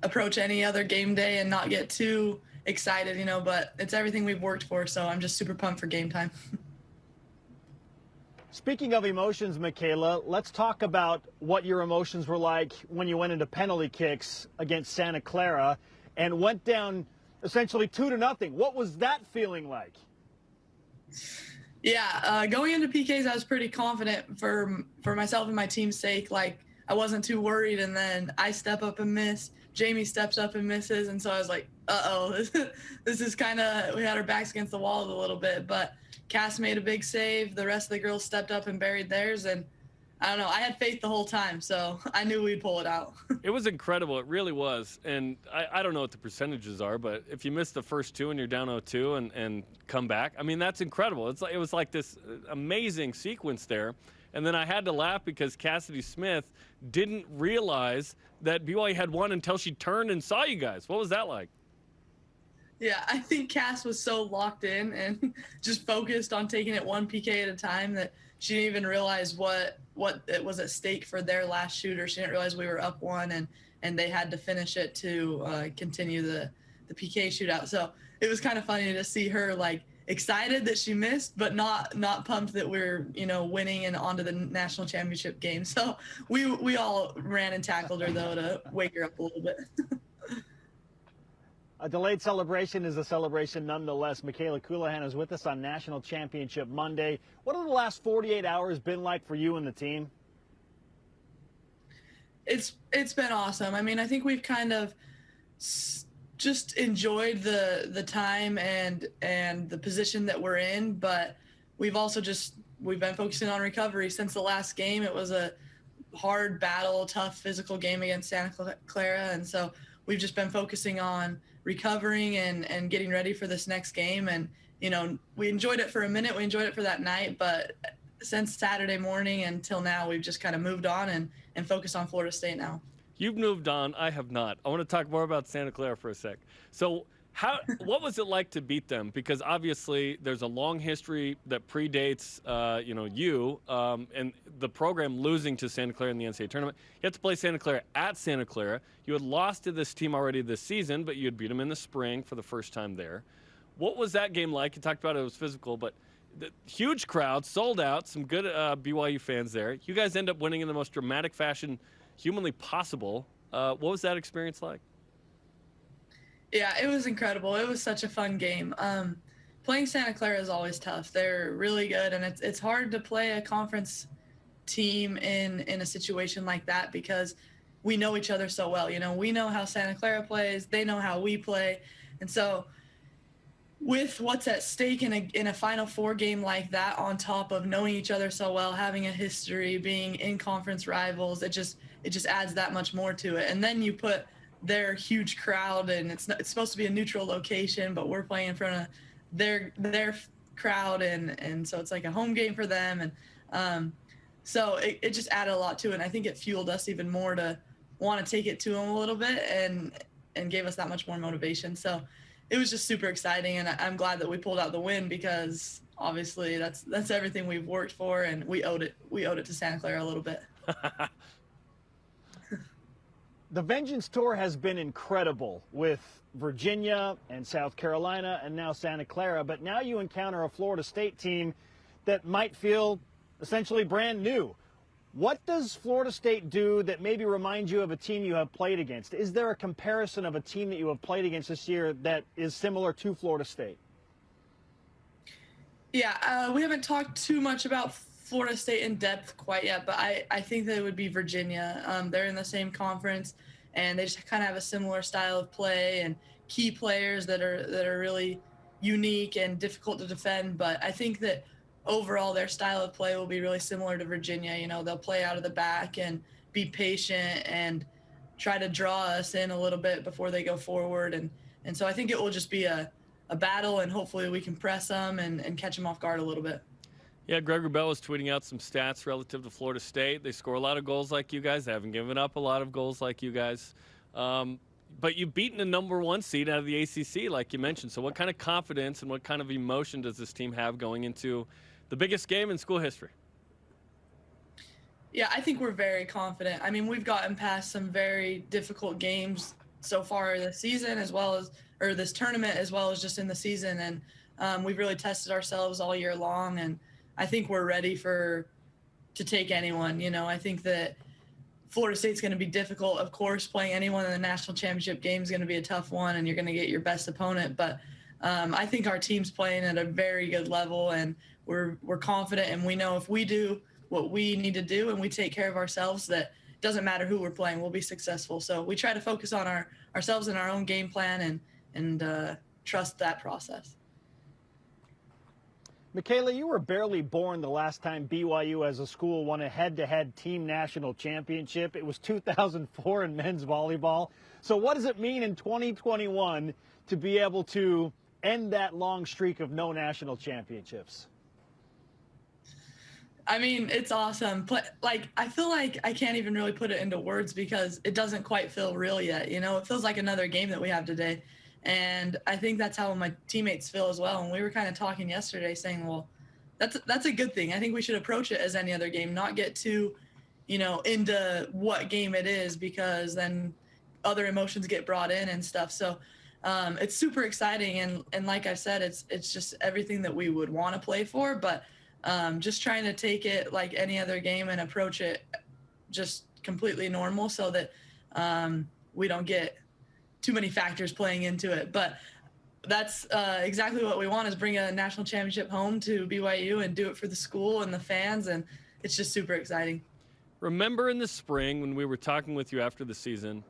approach any other game day and not get too excited, but it's everything we've worked for, so I'm just super pumped for game time. Speaking of emotions, Mikayla, let's talk about what your emotions were like when you went into penalty kicks against Santa Clara and went down essentially 2-0. What was that feeling like? Yeah, going into PKs, I was pretty confident for myself and my team's sake. Like, I wasn't too worried, and then I step up and miss. Jamie steps up and misses, and so I was like, uh-oh, this is kind of, we had our backs against the wall a little bit, but Cass made a big save. The rest of the girls stepped up and buried theirs, and I don't know, I had faith the whole time, so I knew we'd pull it out. It was incredible. It really was, and I don't know what the percentages are, but if you miss the first 2 and you're down 0-2 and come back, I mean, that's incredible. It was like this amazing sequence there. And then I had to laugh because Cassidy Smith didn't realize that BYU had won until she turned and saw you guys. What was that like? Yeah, I think Cass was so locked in and just focused on taking it 1 PK at a time that she didn't even realize what it was at stake for their last shooter. She didn't realize we were up 1 and they had to finish it to continue the PK shootout. So it was kind of funny to see her like excited that she missed, but not pumped that we're winning and onto the national championship game. So we all ran and tackled her though to wake her up a little bit. A delayed celebration is a celebration nonetheless. Mikayla Culahan is with us on National Championship Monday. What have the last 48 hours been like for you and the team? It's been awesome. I mean, I think we've kind of just enjoyed the time and the position that we're in, but we've also we've been focusing on recovery since the last game. It was a hard battle, tough physical game against Santa Clara, and so we've just been focusing on recovering and getting ready for this next game. And we enjoyed it for a minute, we enjoyed it for that night, but since Saturday morning until now, we've just kind of moved on and focused on Florida State now. You've moved on. I have not. I want to talk more about Santa Clara for a sec. So What was it like to beat them? Because obviously there's a long history that predates, you and the program losing to Santa Clara in the NCAA tournament. You have to play Santa Clara at Santa Clara. You had lost to this team already this season, but you had beat them in the spring for the first time there. What was that game like? You talked about it was physical, but the huge crowd, sold out, some good BYU fans there. You guys end up winning in the most dramatic fashion humanly possible. What was that experience like? Yeah, it was incredible. It was such a fun game. Playing Santa Clara is always tough. They're really good, and it's hard to play a conference team in a situation like that because we know each other so well. You know, we know how Santa Clara plays. They know how we play. And so with what's at stake in a Final Four game like that, on top of knowing each other so well, having a history, being in conference rivals, it just adds that much more to it. And then you put their huge crowd, and it's supposed to be a neutral location, but we're playing in front of their crowd, and so it's like a home game for them, and so it just added a lot to it. And I think it fueled us even more to want to take it to them a little bit, and gave us that much more motivation. So it was just super exciting, and I'm glad that we pulled out the win because obviously that's everything we've worked for, and we owed it to Santa Clara a little bit. The Vengeance Tour has been incredible with Virginia and South Carolina and now Santa Clara, but now you encounter a Florida State team that might feel essentially brand new. What does Florida State do that maybe reminds you of a team you have played against? Is there a comparison of a team that you have played against this year that is similar to Florida State? Yeah, we haven't talked too much about Florida State in depth quite yet, but I think that it would be Virginia. They're in the same conference, and they just kind of have a similar style of play and key players that are really unique and difficult to defend. But I think that overall their style of play will be really similar to Virginia. You know, they'll play out of the back and be patient and try to draw us in a little bit before they go forward. And so I think it will just be a battle, and hopefully we can press them and catch them off guard a little bit. Yeah, Gregory Bell was tweeting out some stats relative to Florida State. They score a lot of goals like you guys. They haven't given up a lot of goals like you guys. But you've beaten the #1 seed out of the ACC, like you mentioned. So what kind of confidence and what kind of emotion does this team have going into the biggest game in school history? Yeah, I think we're very confident. I mean, we've gotten past some very difficult games so far this season, or this tournament, as well as just in the season. And we've really tested ourselves all year long. And I think we're ready to take anyone. You know, I think that Florida State's going to be difficult. Of course, playing anyone in the national championship game is going to be a tough one, and you're going to get your best opponent. But I think our team's playing at a very good level, and we're confident, and we know if we do what we need to do and we take care of ourselves, that it doesn't matter who we're playing, we'll be successful. So we try to focus on ourselves and our own game plan and trust that process. Mikayla, you were barely born the last time BYU as a school won a head-to-head team national championship. It was 2004 in men's volleyball. So what does it mean in 2021 to be able to end that long streak of no national championships? I mean, it's awesome. But, I feel like I can't even really put it into words because it doesn't quite feel real yet. You know, it feels like another game that we have today. And I think that's how my teammates feel as well. And we were kind of talking yesterday saying, well, that's a good thing. I think we should approach it as any other game, not get too, into what game it is, because then other emotions get brought in and stuff. So it's super exciting. And like I said, it's just everything that we would want to play for, but just trying to take it like any other game and approach it just completely normal so that we don't get too many factors playing into it. But that's exactly what we want, is bring a national championship home to BYU and do it for the school and the fans, and it's just super exciting. Remember in the spring when we were talking with you after the season,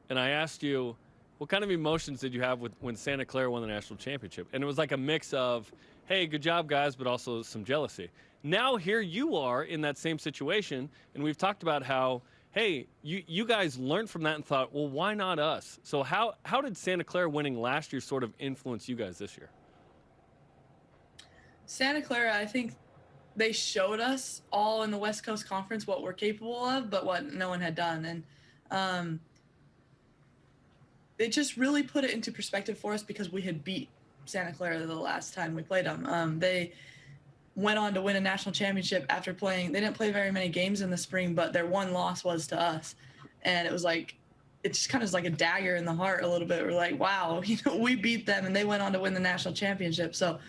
and I asked you, what kind of emotions did you have when Santa Clara won the national championship? And it was like a mix of, hey, good job, guys, but also some jealousy. Now here you are in that same situation, and we've talked about how, hey, you guys learned from that and thought, well, why not us? So how did Santa Clara winning last year sort of influence you guys this year? Santa Clara, I think they showed us all in the West Coast Conference what we're capable of, but what no one had done. And it just really put it into perspective for us because we had beat Santa Clara the last time we played them. They went on to win a national championship after playing. They didn't play very many games in the spring, but their one loss was to us. And it was like, it just kind of was like a dagger in the heart a little bit. We're like, wow, you know, we beat them and they went on to win the national championship. So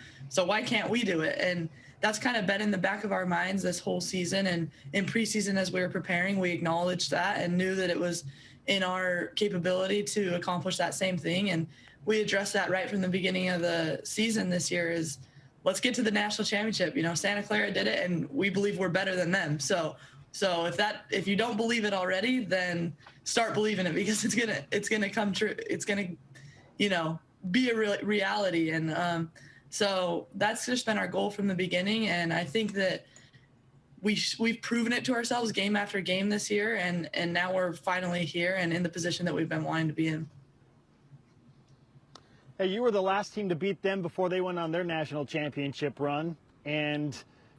why can't we do it? And that's kind of been in the back of our minds this whole season. And in preseason, as we were preparing, we acknowledged that and knew that it was in our capability to accomplish that same thing. And we addressed that right from the beginning of the season this year is, let's get to the national championship. You know, Santa Clara did it and we believe we're better than them. So if you don't believe it already, then start believing it because it's gonna come true. It's gonna, you know, be a reality. And so that's just been our goal from the beginning. And I think that we've proven it to ourselves game after game this year. And now we're finally here and in the position that we've been wanting to be in. Hey, you were the last team to beat them before they went on their national championship run. And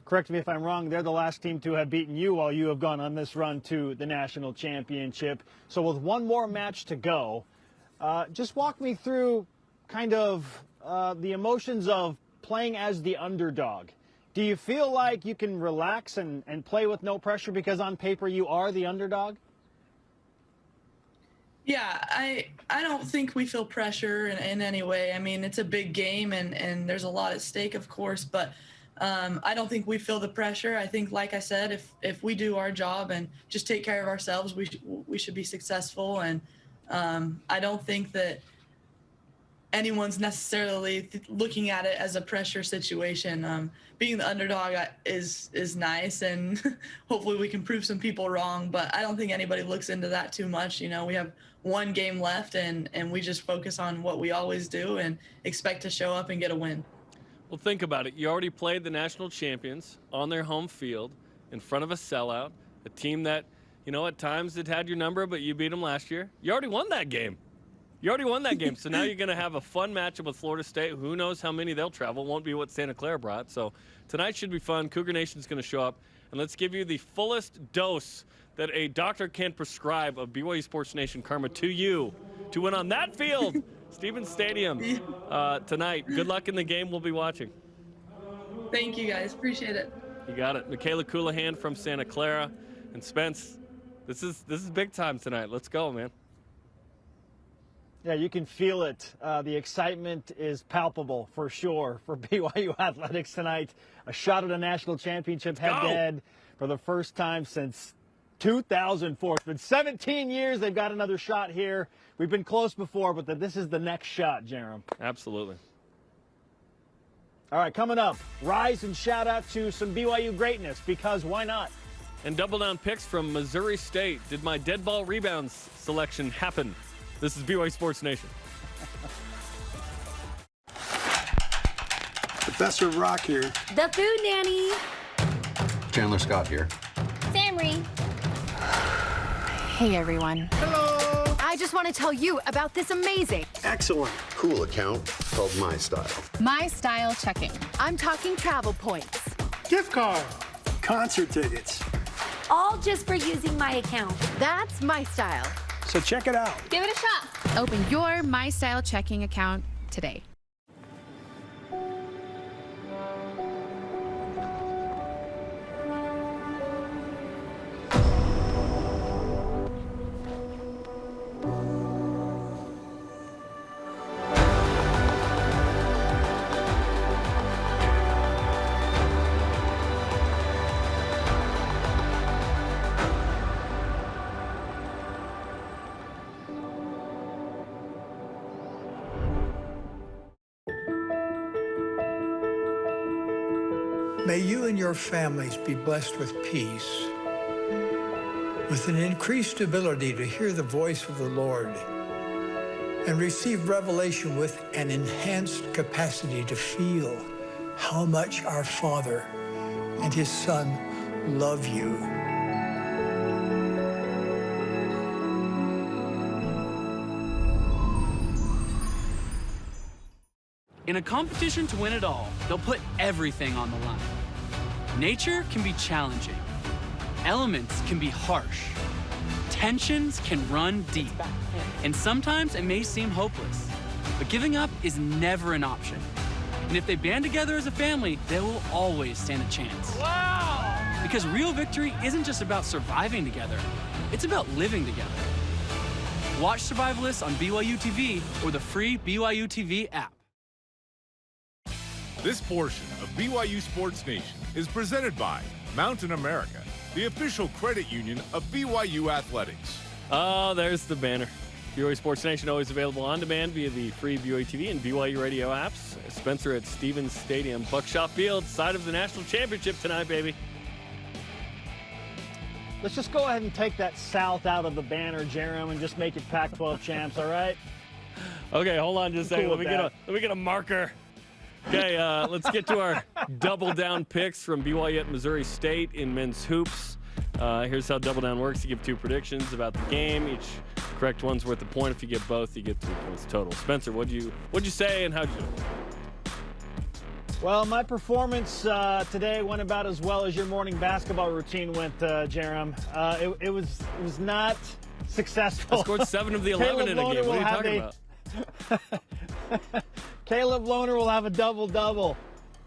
correct me if I'm wrong, they're the last team to have beaten you while you have gone on this run to the national championship. So with one more match to go, just walk me through kind of the emotions of playing as the underdog. Do you feel like you can relax and play with no pressure because on paper you are the underdog? Yeah, I don't think we feel pressure in any way. I mean, it's a big game and there's a lot at stake, of course, but I don't think we feel the pressure. I think, like I said, if we do our job and just take care of ourselves, we should be successful. And I don't think that anyone's necessarily looking at it as a pressure situation. Being the underdog is nice, and hopefully we can prove some people wrong, but I don't think anybody looks into that too much. You know, we have one game left, and we just focus on what we always do and expect to show up and get a win. Well, think about it. You already played the national champions on their home field in front of a sellout, a team that, you know, at times it had your number, but you beat them last year. You already won that game. So now you're going to have a fun matchup with Florida State. Who knows how many they'll travel. Won't be what Santa Clara brought. So tonight should be fun. Cougar Nation's going to show up. And let's give you the fullest dose that a doctor can prescribe of BYU Sports Nation karma to you to win on that field, Stevens Stadium, tonight. Good luck in the game. We'll be watching. Thank you, guys. Appreciate it. You got it. Mikayla Culahan from Santa Clara. And Spence, this is big time tonight. Let's go, man. Yeah, you can feel it. The excitement is palpable for sure for BYU Athletics tonight. A shot at a national championship head-to-head for the first time since 2004. It's been 17 years. They've got another shot here. We've been close before, but this is the next shot, Jarom. Absolutely. All right, coming up, rise and shout out to some BYU greatness, because why not? And double down picks from Missouri State. Did my dead ball rebounds selection happen? This is BYU Sports Nation. Professor Rock here. The Food Nanny. Chandler Scott here. Samry. Hey, everyone. Hello. I just want to tell you about this amazing, excellent, cool account called My Style. My Style checking. I'm talking travel points. Gift card. Concert tickets. All just for using my account. That's My Style. So check it out. Give it a shot. Open your My Style checking account today. May you and your families be blessed with peace, with an increased ability to hear the voice of the Lord, and receive revelation with an enhanced capacity to feel how much our Father and His Son love you. In a competition to win it all, they'll put everything on the line. Nature can be challenging. Elements can be harsh. Tensions can run deep, and sometimes it may seem hopeless. But giving up is never an option. And if they band together as a family, they will always stand a chance. Wow! Because real victory isn't just about surviving together, it's about living together. Watch Survivalists on BYU TV or the free BYU TV app. This portion of BYU Sports Nation is presented by Mountain America, the official credit union of BYU Athletics. Oh, there's the banner. BYU Sports Nation always available on demand via the free BYU TV and BYU radio apps. Spencer at Stevens Stadium, Buckshot Field, side of the national championship tonight, baby. Let's just go ahead and take that South out of the banner, Jarom, and just make it Pac-12 champs, all right? Okay, hold on just a second. Cool Let me get a marker. Okay, let's get to our double down picks from BYU at Missouri State in men's hoops. Here's how double down works. You give 2 predictions about the game. Each correct one's worth a point. If you get both, you get 3 points total. Spencer, what'd you say and how'd you do? Well, my performance today went about as well as your morning basketball routine went, Jarom. It was not successful. I scored 7 of the 11 in a game. What are you talking about? Caleb Lohner will have a double-double.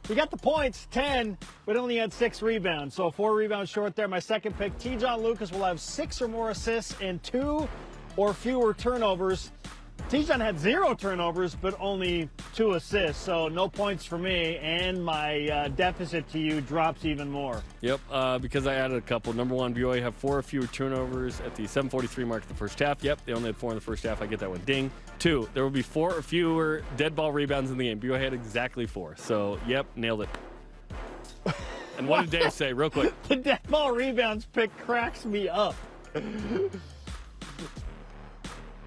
He got the points, 10, but only had 6 rebounds. So 4 rebounds short there. My second pick, T. John Lucas will have 6 or more assists and 2 or fewer turnovers. T. John had 0 turnovers, but only 2 assists. So no points for me, and my deficit to you drops even more. Yep, because I added a couple. Number 1, BYU have 4 or fewer turnovers at the 7:43 mark of the first half. Yep, they only had 4 in the first half. I get that one. Ding. 2, there will be 4 or fewer dead ball rebounds in the game. BYU had exactly 4. So, yep, nailed it. And what did Dave say, real quick? The dead ball rebounds pick cracks me up.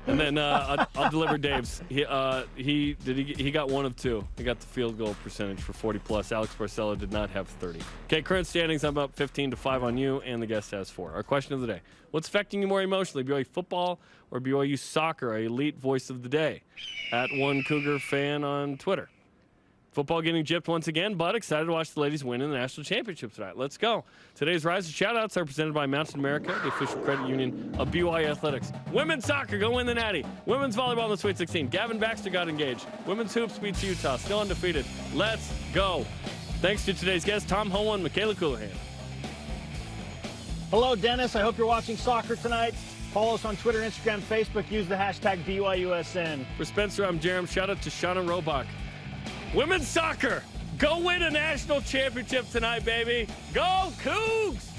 And then I'll deliver Dave's. He got 1 of 2. He got the field goal percentage for 40+. Alex Barcelo did not have 30. Okay, current standings, I'm up 15-5 on you, and the guest has 4. Our question of the day: what's affecting you more emotionally, BYU football or BYU soccer? Our elite voice of the day, at One Cougar Fan on Twitter. Football getting gypped once again, but excited to watch the ladies win in the national championship tonight. Let's go. Today's Rise of Shoutouts are presented by Mountain America, the official credit union of BYU Athletics. Women's soccer, go win the Natty. Women's volleyball in the Sweet 16. Gavin Baxter got engaged. Women's hoops beats Utah, still undefeated. Let's go. Thanks to today's guests, Tom Holmoe and Mikayla Culahan. Hello, Dennis. I hope you're watching soccer tonight. Follow us on Twitter, Instagram, Facebook. Use the hashtag BYUSN. For Spencer, I'm Jarom. Shout out to Shauna Robach. Women's soccer, go win a national championship tonight, baby. Go Cougs!